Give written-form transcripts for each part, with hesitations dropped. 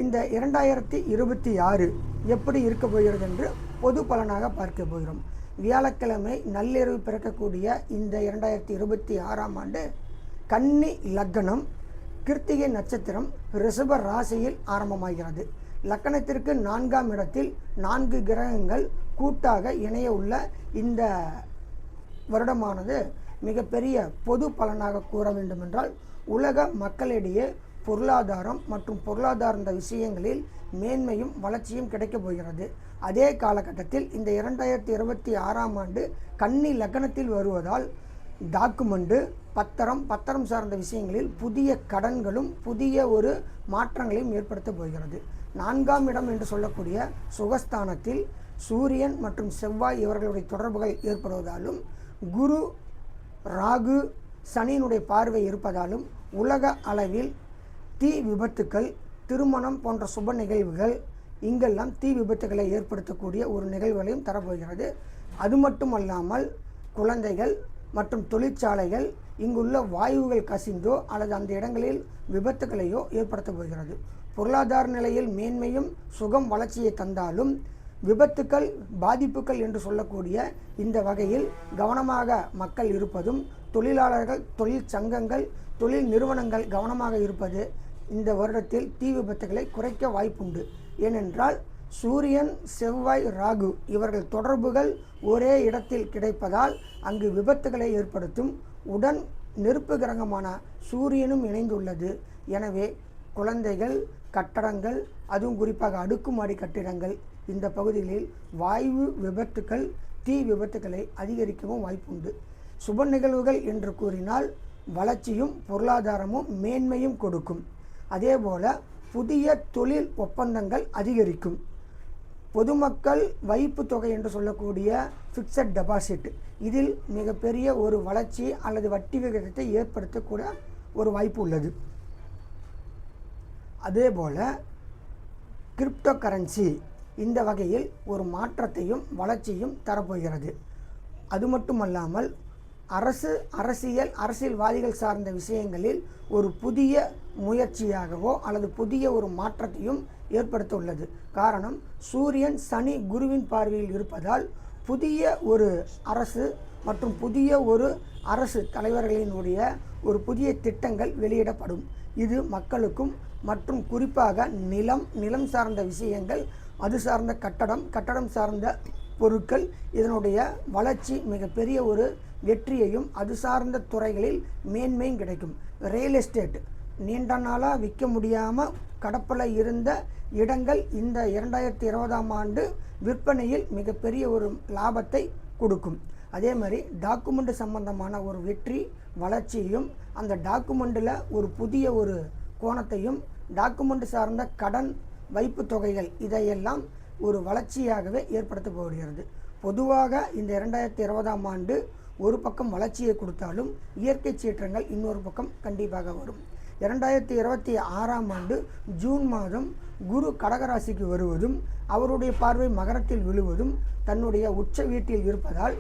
இந்த 2026 எப்படி இருக்க போகிறது என்று பொது பலனாக பார்க்க போகிறோம். வியாழக்கிழமை நள்ளிரவு பிறக்கக்கூடிய இந்த 2026ஆம் ஆண்டு கன்னி லக்னம், கிருத்திகை நட்சத்திரம், ரிஷப ராசியில் ஆரம்பமாகிறது. லக்கணத்திற்கு 4ஆம் இடத்தில் 4 கிரகங்கள் கூட்டாக இணைய உள்ள இந்த வருடமானது மிகப்பெரிய பொது பலனாக கூற வேண்டுமென்றால் உலக மக்களிடையே பொருளாதாரம் மற்றும் பொருளாதார விஷயங்களில் மேன்மையும் வளர்ச்சியும் கிடைக்கப் போகிறது. அதே காலகட்டத்தில் இந்த 2026ஆம் ஆண்டு கன்னி லக்னத்தில் வருவதால் டாக்குமெண்ட்டு, பத்திரம் சார்ந்த விஷயங்களில் புதிய கடன்களும் புதிய ஒரு மாற்றங்களையும் ஏற்படுத்த போகிறது. 4ஆம் இடம் என்று சொல்லக்கூடிய சுகஸ்தானத்தில் சூரியன் மற்றும் செவ்வாய் இவர்களுடைய தொடர்புகள் ஏற்படுவதாலும், குரு, ராகு, சனியினுடைய பார்வை இருப்பதாலும் உலக அளவில் தீ விபத்துக்கள், திருமணம் போன்ற சுப நிகழ்வுகள், இங்கெல்லாம் தீ விபத்துக்களை ஏற்படுத்தக்கூடிய ஒரு நிகழ்வுகளையும் தரப்போகிறது. அது மட்டுமல்லாமல் குழந்தைகள் மற்றும் தொழிற்சாலைகள், இங்குள்ள வாயுகள் கசிந்தோ அல்லது அந்த இடங்களில் விபத்துக்களையோ ஏற்படுத்த போகிறது. பொருளாதார நிலையில் மேன்மையும் சுகம் வளர்ச்சியை தந்தாலும் விபத்துக்கள், பாதிப்புகள் என்று சொல்லக்கூடிய இந்த வகையில் கவனமாக மக்கள் இருப்பதும், தொழிலாளர்கள், தொழில் சங்கங்கள், தொழில் நிறுவனங்கள் கவனமாக இருப்பது இந்த வருடத்தில் தீ விபத்துகளை குறைக்க வாய்ப்புண்டு. ஏனென்றால் சூரியன், செவ்வாய், ராகு இவர்கள் தொடர்புகள் ஒரே இடத்தில் கிடைப்பதால் அங்கு விபத்துகளை ஏற்படுத்தும். உடன் நெருப்பு கிரகமான சூரியனும் இணைந்துள்ளது. எனவே குழந்தைகள், கட்டடங்கள், அதுவும் குறிப்பாக அடுக்குமாடி கட்டிடங்கள், இந்த பகுதிகளில் வாயு விபத்துக்கள், தீ விபத்துக்களை அதிகரிக்கவும் வாய்ப்புண்டு. சுப நிகழ்வுகள் என்று கூறினால் வளர்ச்சியும் பொருளாதாரமும் மேன்மையும் கொடுக்கும். அதேபோல புதிய தொழில் ஒப்பந்தங்கள் அதிகரிக்கும். பொதுமக்கள் வைப்பு தொகை என்று சொல்லக்கூடிய ஃபிக்ஸட் டெபாசிட், இதில் மிகப்பெரிய ஒரு வளர்ச்சி அல்லது வட்டி விகிதத்தை ஏற்படுத்தக்கூட ஒரு வாய்ப்பு உள்ளது. அதேபோல கிரிப்டோ கரன்சி இந்த வகையில் ஒரு மாற்றத்தையும் வளர்ச்சியும் தரப்போகிறது. அது மட்டுமல்லாமல் அரசியல்வாதிகள் சார்ந்த விஷயங்களில் ஒரு புதிய முயற்சியாகவோ அல்லது புதிய ஒரு மாற்றத்தையும் ஏற்படுத்த உள்ளது. காரணம், சூரியன், சனி, குருவின் பார்வையில் இருப்பதால் புதிய ஒரு அரசு மற்றும் புதிய ஒரு அரசு தலைவர்களினுடைய ஒரு புதிய திட்டங்கள் வெளியிடப்படும். இது மக்களுக்கும் மற்றும் குறிப்பாக நிலம் சார்ந்த விஷயங்கள், அது சார்ந்த கட்டடம் சார்ந்த பொருட்கள், இதனுடைய வளர்ச்சி மிகப்பெரிய ஒரு வெற்றியையும் அது சார்ந்த துறைகளில் மேன்மையும் கிடைக்கும். ரியல் எஸ்டேட் நீண்ட நாளாக விற்க முடியாமல் கடப்பில் இருந்த இடங்கள் இந்த 2020ஆம் ஆண்டு விற்பனையில் மிகப்பெரிய ஒரு லாபத்தை கொடுக்கும். அதே மாதிரி டாக்குமெண்ட் சம்பந்தமான ஒரு வெற்றி வளர்ச்சியையும், அந்த டாக்குமெண்ட்டில் ஒரு புதிய ஒரு கோணத்தையும், டாக்குமெண்ட் சார்ந்த கடன் வைப்பு தொகைகள் இதையெல்லாம் ஒரு வளர்ச்சியாகவே ஏற்படுத்த போகிறது. பொதுவாக இந்த 2020ஆம் ஆண்டு ஒரு பக்கம் வளர்ச்சியை கொடுத்தாலும் இயற்கை சீற்றங்கள் இன்னொரு பக்கம் கண்டிப்பாக வரும். 2026ஆம் ஆண்டு ஜூன் மாதம் குரு கடகராசிக்கு வருவதும் அவருடைய பார்வை மகரத்தில் விழுவதும் தன்னுடைய உச்ச வீட்டில் இருப்பதால்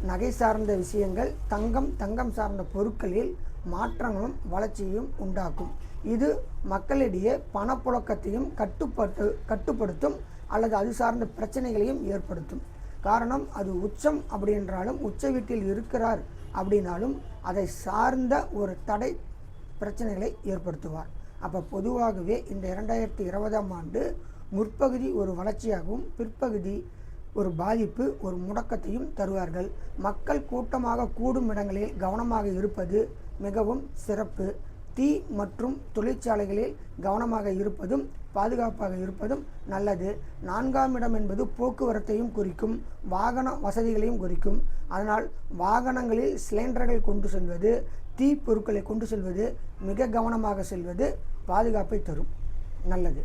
நகை சார்ந்த விஷயங்கள், தங்கம் சார்ந்த பொருட்களில் மாற்றங்களும் வளர்ச்சியும் உண்டாக்கும். இது மக்களிடையே பணப்புழக்கத்தையும் கட்டுப்படுத்தும் அல்லது அது சார்ந்த பிரச்சனைகளையும் ஏற்படுத்தும். காரணம், அது உச்சம் அப்படி என்றாலும், உச்ச வீட்டில் இருக்கிறார் அப்படின்னாலும் அதை சார்ந்த ஒரு தடை பிரச்சனைகளை ஏற்படுத்துவார். அப்போ பொதுவாகவே இந்த 2020ஆம் ஆண்டு முற்பகுதி ஒரு வளர்ச்சியாகவும் பிற்பகுதி ஒரு பாதிப்பு, ஒரு முடக்கத்தையும் தருவார்கள். மக்கள் கூட்டமாக கூடும் இடங்களில் கவனமாக இருப்பது மிகவும் சிறப்பு. தீ மற்றும் தொழிற்சாலைகளில் கவனமாக இருப்பதும் பாதுகாப்பாக இருப்பதும் நல்லது. 4ஆம் இடம் என்பது போக்குவரத்தையும் குறிக்கும், வாகன வசதிகளையும் குறிக்கும். அதனால் வாகனங்களில் சிலிண்டர்கள் கொண்டு செல்வது, தீ பொருட்களை கொண்டு செல்வது மிக கவனமாக செல்வது பாதுகாப்பை தரும். நல்லது.